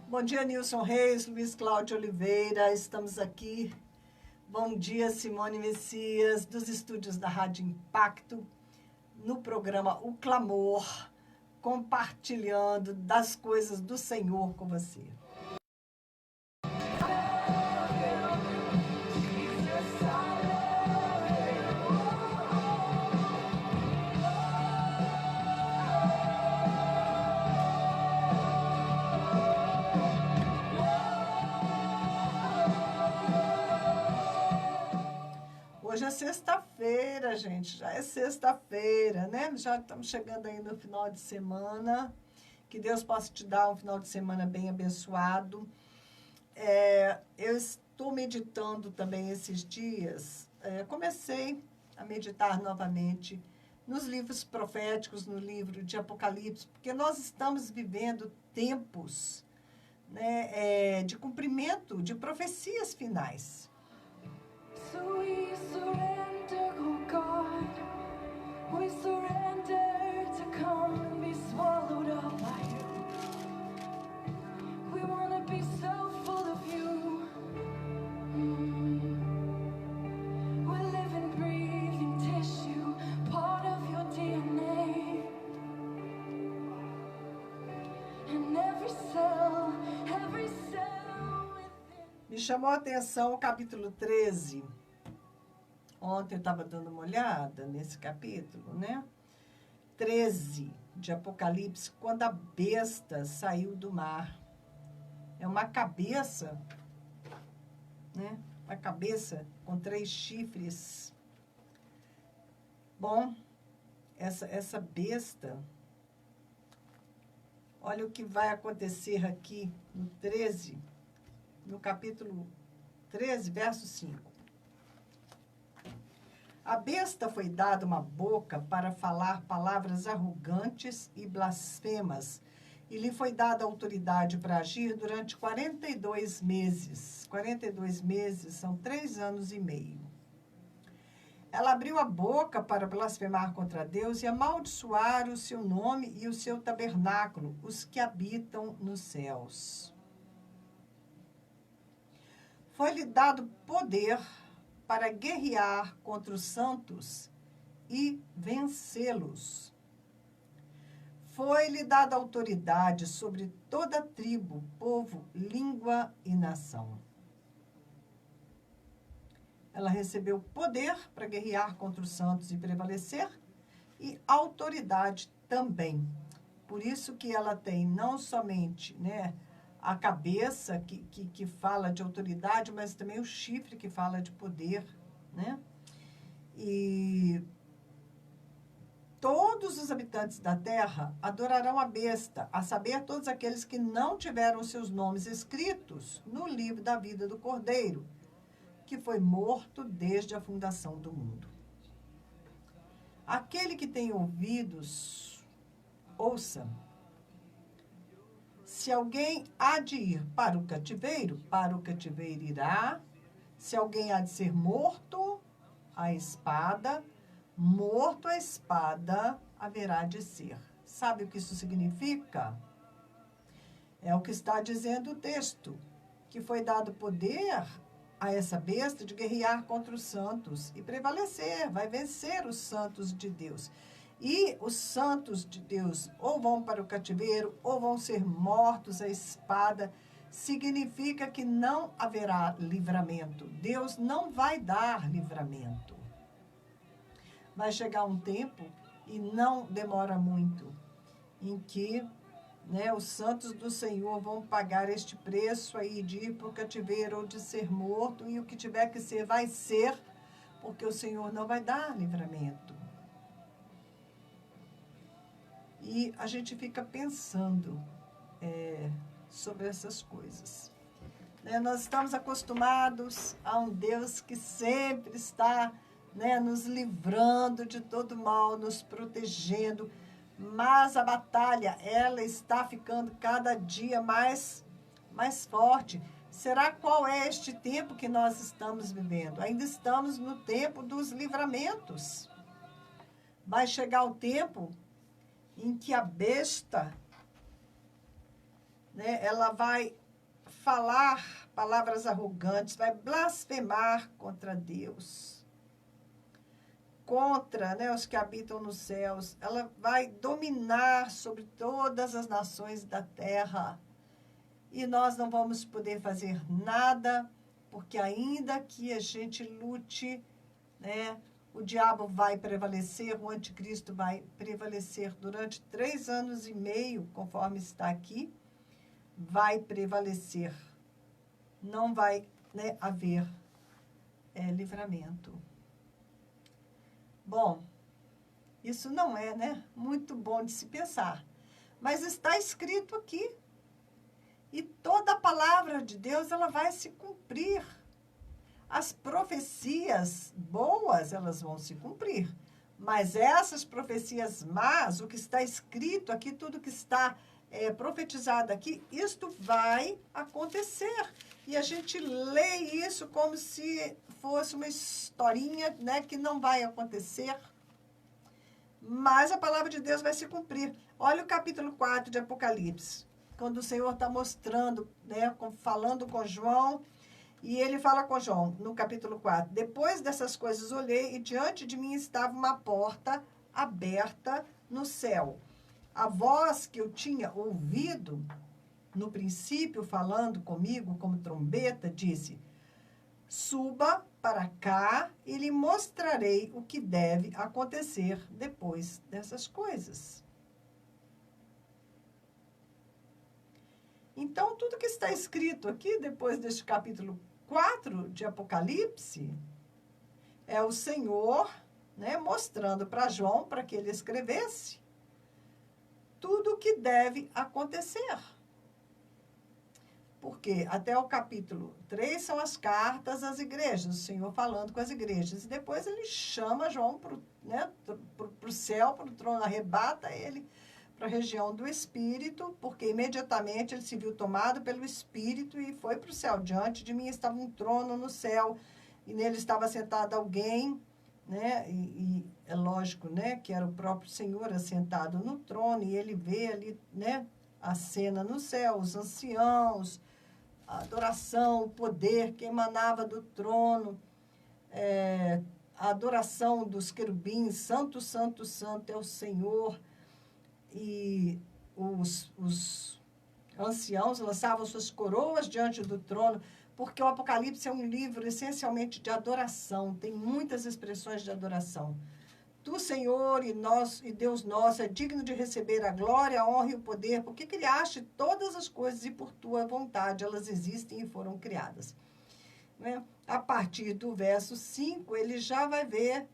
Bom dia, Nilson Reis, Luiz Cláudio Oliveira, estamos aqui. Bom dia, Simone Messias, dos estúdios da Rádio Impacto, no programa O Clamor, compartilhando das coisas do Senhor com você. Hoje é sexta-feira, gente, já é sexta-feira, né? Já estamos chegando aí no final de semana. Que Deus possa te dar um final de semana bem abençoado. Eu estou meditando também esses dias. Comecei a meditar novamente nos livros proféticos, no livro de Apocalipse, porque nós estamos vivendo tempos, né, de cumprimento de profecias finais. So we surrender, oh God, we surrender to come and be swallowed up by you. We want to be so full of you. We're living, breathing tissue, part of your DNA. And every cell within. Me chamou a atenção o capítulo 13. Ontem eu estava dando uma olhada nesse capítulo, né? 13 de Apocalipse, quando a besta saiu do mar. É uma cabeça, né? Uma cabeça com 3 chifres. Bom, essa besta, olha o que vai acontecer aqui no 13, no capítulo 13, verso 5. A besta foi dada uma boca para falar palavras arrogantes e blasfemas, e lhe foi dada autoridade para agir durante 42 meses. 42 meses são 3 anos e meio. Ela abriu a boca para blasfemar contra Deus e amaldiçoar o seu nome e o seu tabernáculo, os que habitam nos céus. Foi-lhe dado poder para guerrear contra os santos e vencê-los. Foi-lhe dada autoridade sobre toda tribo, povo, língua e nação. Ela recebeu poder para guerrear contra os santos e prevalecer, e autoridade também. Por isso que ela tem não somente, né, a cabeça que fala de autoridade, mas também o chifre que fala de poder, né? E todos os habitantes da terra adorarão a besta, a saber, todos aqueles que não tiveram seus nomes escritos no livro da vida do Cordeiro, que foi morto desde a fundação do mundo. Aquele que tem ouvidos, ouça. Se alguém há de ir para o cativeiro irá. Se alguém há de ser morto, a espada, morto a espada haverá de ser. Sabe o que isso significa? É o que está dizendo o texto, que foi dado poder a essa besta de guerrear contra os santos e prevalecer, vai vencer os santos de Deus. E os santos de Deus ou vão para o cativeiro ou vão ser mortos à espada. Significa que não haverá livramento. Deus não vai dar livramento. Vai chegar um tempo, e não demora muito, em que, né, os santos do Senhor vão pagar este preço aí de ir para o cativeiro ou de ser morto, e o que tiver que ser, vai ser, porque o Senhor não vai dar livramento. E a gente fica pensando sobre essas coisas. Né? Nós estamos acostumados a um Deus que sempre está, né, nos livrando de todo mal, nos protegendo, mas a batalha, ela está ficando cada dia mais forte. Será qual é este tempo que nós estamos vivendo? Ainda estamos no tempo dos livramentos. Vai chegar o tempo em que a besta, né, ela vai falar palavras arrogantes, vai blasfemar contra Deus, contra, né, os que habitam nos céus. Ela vai dominar sobre todas as nações da terra. E nós não vamos poder fazer nada, porque ainda que a gente lute, né, o diabo vai prevalecer, o anticristo vai prevalecer durante 3 anos e meio, conforme está aqui, vai prevalecer. Não vai, né, haver livramento. Bom, isso não é, né, muito bom de se pensar, mas está escrito aqui. E toda a palavra de Deus, ela vai se cumprir. As profecias boas, elas vão se cumprir. Mas essas profecias más, o que está escrito aqui, tudo que está profetizado aqui, isto vai acontecer. E a gente lê isso como se fosse uma historinha, né, que não vai acontecer. Mas a palavra de Deus vai se cumprir. Olha o capítulo 4 de Apocalipse, quando o Senhor está mostrando, né, falando com João. E ele fala com João, no capítulo 4, depois dessas coisas olhei e diante de mim estava uma porta aberta no céu. A voz que eu tinha ouvido no princípio falando comigo como trombeta disse: suba para cá e lhe mostrarei o que deve acontecer depois dessas coisas. Então, tudo que está escrito aqui, depois deste capítulo 4 de Apocalipse, é o Senhor, né, mostrando para João, para que ele escrevesse, tudo o que deve acontecer. Porque até o capítulo 3 são as cartas às igrejas, o Senhor falando com as igrejas. E depois ele chama João para o céu, para o trono, arrebata ele para a região do Espírito, porque imediatamente ele se viu tomado pelo Espírito e foi para o céu. Diante de mim estava um trono no céu, e nele estava sentado alguém, né? E é lógico, né, que era o próprio Senhor assentado no trono, e ele vê ali, né, a cena no céu, os anciãos, a adoração, o poder que emanava do trono, a adoração dos querubins, santo, santo, santo é o Senhor. E os anciãos lançavam suas coroas diante do trono, porque o Apocalipse é um livro essencialmente de adoração, tem muitas expressões de adoração. Tu, Senhor, e Deus nosso, é digno de receber a glória, a honra e o poder, porque criaste todas as coisas e por tua vontade elas existem e foram criadas. Né? A partir do verso 5, ele já vai ver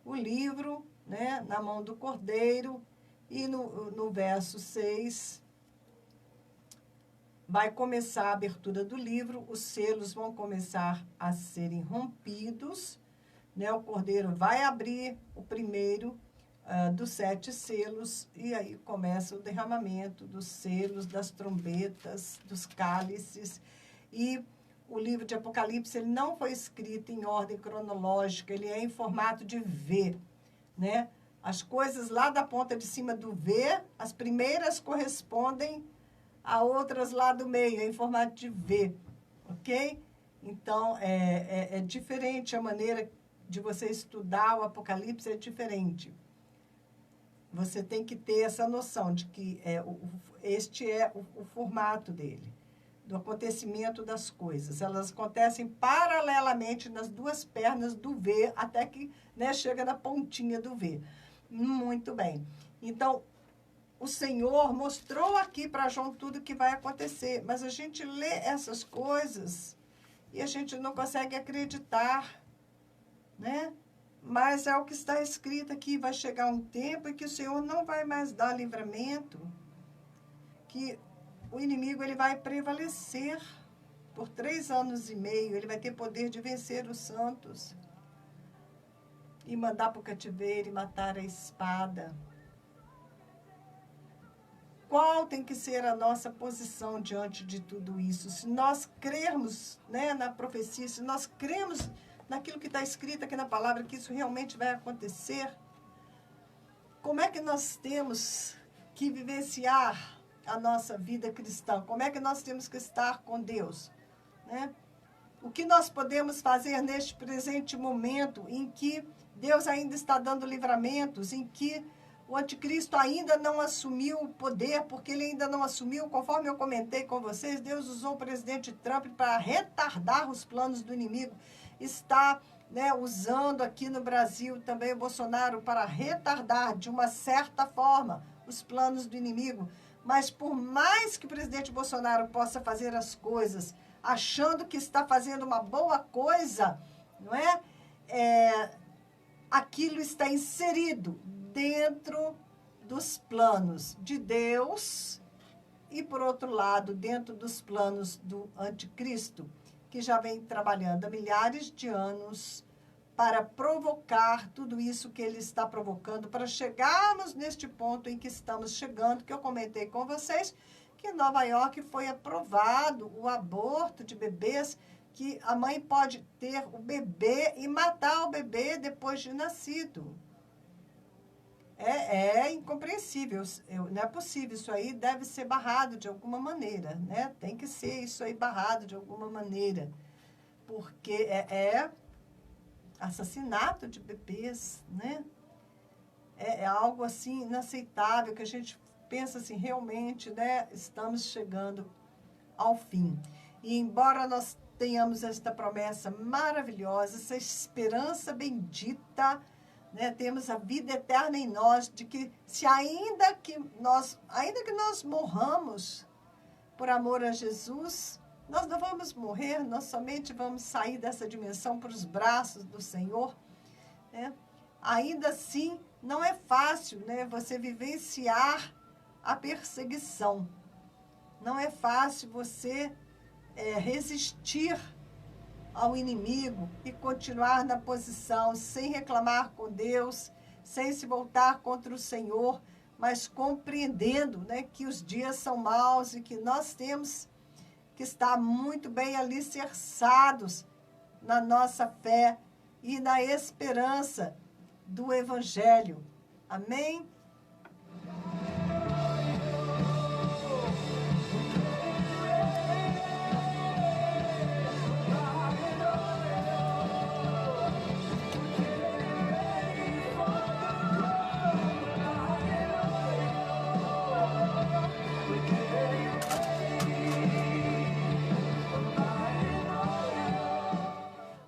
o livro, né, na mão do Cordeiro, e no verso 6 vai começar a abertura do livro, os selos vão começar a serem rompidos, né? O Cordeiro vai abrir o primeiro dos 7 selos, e aí começa o derramamento dos selos, das trombetas, dos cálices. E o livro de Apocalipse ele não foi escrito em ordem cronológica, ele é em formato de V, né? As coisas lá da ponta de cima do V, as primeiras correspondem a outras lá do meio, é em formato de V, ok? Então, é diferente a maneira de você estudar o Apocalipse, é diferente. Você tem que ter essa noção de que este é o formato dele, do acontecimento das coisas. Elas acontecem paralelamente nas duas pernas do V, até que, né, chega na pontinha do V. Muito bem. Então, o Senhor mostrou aqui para João tudo o que vai acontecer, mas a gente lê essas coisas e a gente não consegue acreditar, né? Mas é o que está escrito aqui, vai chegar um tempo em que o Senhor não vai mais dar livramento, que o inimigo ele vai prevalecer por 3 anos e meio, ele vai ter poder de vencer os santos e mandar para o cativeiro e matar a espada. Qual tem que ser a nossa posição diante de tudo isso? Se nós crermos, né, na profecia, se nós cremos naquilo que está escrito aqui na palavra, que isso realmente vai acontecer, como é que nós temos que vivenciar a nossa vida cristã? Como é que nós temos que estar com Deus? Né? O que nós podemos fazer neste presente momento em que Deus ainda está dando livramentos, em que o anticristo ainda não assumiu o poder, porque ele ainda não assumiu, conforme eu comentei com vocês, Deus usou o presidente Trump para retardar os planos do inimigo. Está, né, usando aqui no Brasil também o Bolsonaro para retardar, de uma certa forma, os planos do inimigo. Mas por mais que o presidente Bolsonaro possa fazer as coisas achando que está fazendo uma boa coisa, não é? Aquilo está inserido dentro dos planos de Deus e, por outro lado, dentro dos planos do anticristo, que já vem trabalhando há milhares de anos para provocar tudo isso que ele está provocando, para chegarmos neste ponto em que estamos chegando, que eu comentei com vocês, que em Nova York foi aprovado o aborto de bebês, que a mãe pode ter o bebê e matar o bebê depois de nascido. É incompreensível, não é possível, isso aí deve ser barrado de alguma maneira, né? Tem que ser isso aí barrado de alguma maneira, porque é assassinato de bebês, né? É algo assim inaceitável, que a gente pensa assim, realmente, né, estamos chegando ao fim. E embora nós tenhamos esta promessa maravilhosa, essa esperança bendita, né, temos a vida eterna em nós, de que se ainda que nós morramos por amor a Jesus, nós não vamos morrer, nós somente vamos sair dessa dimensão para os braços do Senhor, né? Ainda assim, não é fácil, né, você vivenciar a perseguição. Não é fácil você resistir ao inimigo e continuar na posição, sem reclamar com Deus, sem se voltar contra o Senhor, mas compreendendo, né, que os dias são maus e que nós temos que estar muito bem alicerçados na nossa fé e na esperança do Evangelho. Amém?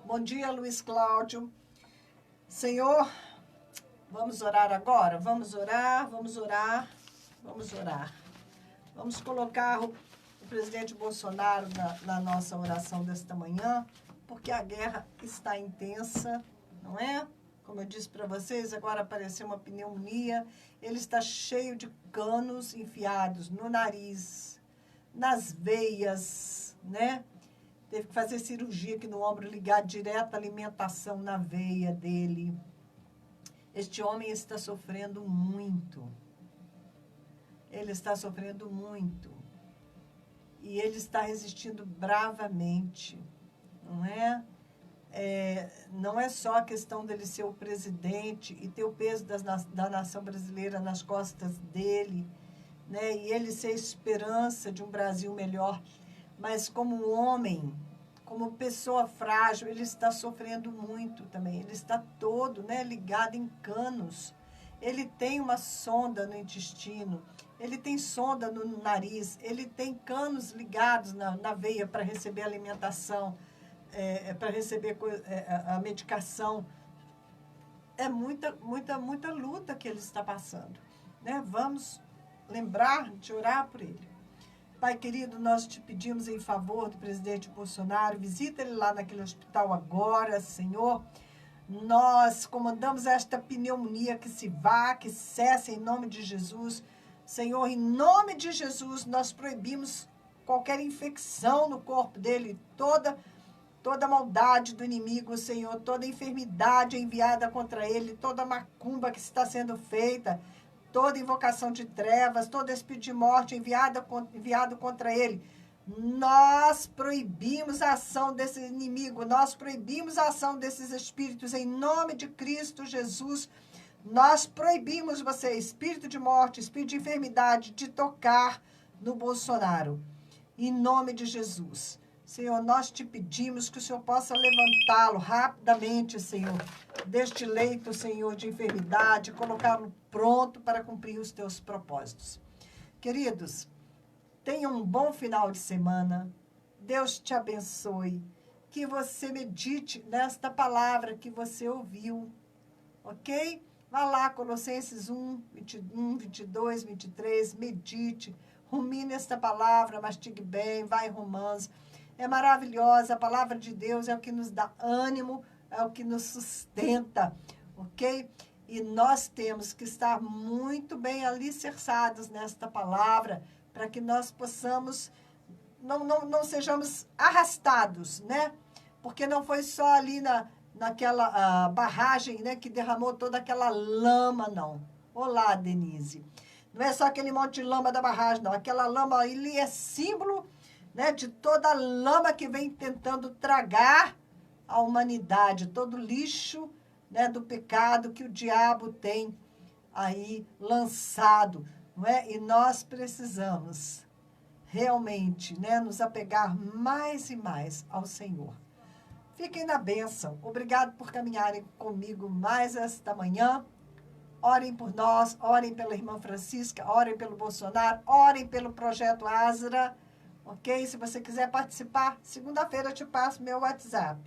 Bom dia, Luiz Cláudio. Senhor, Vamos orar agora? Vamos orar, vamos orar, vamos orar. Vamos colocar o presidente Bolsonaro na nossa oração desta manhã, porque a guerra está intensa, não é? Como eu disse para vocês, agora apareceu uma pneumonia. Ele está cheio de canos enfiados no nariz, nas veias, né? Teve que fazer cirurgia aqui no ombro, ligar direto a alimentação na veia dele. Este homem está sofrendo muito. Ele está sofrendo muito. E ele está resistindo bravamente, não é? Não é só a questão dele ser o presidente e ter o peso da nação brasileira nas costas dele, né? E ele ser a esperança de um Brasil melhor, mas como homem, como pessoa frágil, ele está sofrendo muito também. Ele está todo, né, ligado em canos. Ele tem uma sonda no intestino, ele tem sonda no nariz, ele tem canos ligados na veia para receber alimentação, para receber a medicação. É muita luta que ele está passando, né? Vamos lembrar de orar por ele. Pai querido, nós te pedimos em favor do presidente Bolsonaro, visita ele lá naquele hospital agora, Senhor. Nós comandamos esta pneumonia que se vá, que cesse em nome de Jesus. Senhor, em nome de Jesus, nós proibimos qualquer infecção no corpo dele, toda maldade do inimigo, Senhor, toda enfermidade enviada contra ele, toda macumba que está sendo feita, toda invocação de trevas, todo espírito de morte enviado contra ele. Nós proibimos a ação desse inimigo, nós proibimos a ação desses espíritos em nome de Cristo Jesus. Nós proibimos você, espírito de morte, espírito de enfermidade, de tocar no Bolsonaro. Em nome de Jesus. Senhor, nós te pedimos que o Senhor possa levantá-lo rapidamente, Senhor, deste leito, Senhor, de enfermidade, colocá-lo pronto para cumprir os teus propósitos. Queridos, tenha um bom final de semana. Deus te abençoe. Que você medite nesta palavra que você ouviu, ok? Vá lá, Colossenses 1, 21, 22, 23, medite, rumine esta palavra, mastigue bem, vá em Romanos. É maravilhosa, a palavra de Deus é o que nos dá ânimo, é o que nos sustenta, ok? E nós temos que estar muito bem alicerçados nesta palavra, para que nós possamos, não sejamos arrastados, né? Porque não foi só ali naquela barragem, né, que derramou toda aquela lama, não. Olá, Denise. Não é só aquele monte de lama da barragem, não. Aquela lama ali é símbolo, né, de toda a lama que vem tentando tragar a humanidade, todo o lixo, né, do pecado que o diabo tem aí lançado, não é? E nós precisamos realmente, né, nos apegar mais e mais ao Senhor. Fiquem na bênção. Obrigado por caminharem comigo mais esta manhã. Orem por nós, orem pela irmã Francisca, orem pelo Bolsonaro, orem pelo Projeto Azra. Ok? Se você quiser participar, segunda-feira eu te passo meu WhatsApp.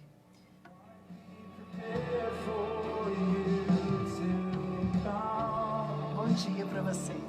Bom dia para vocês.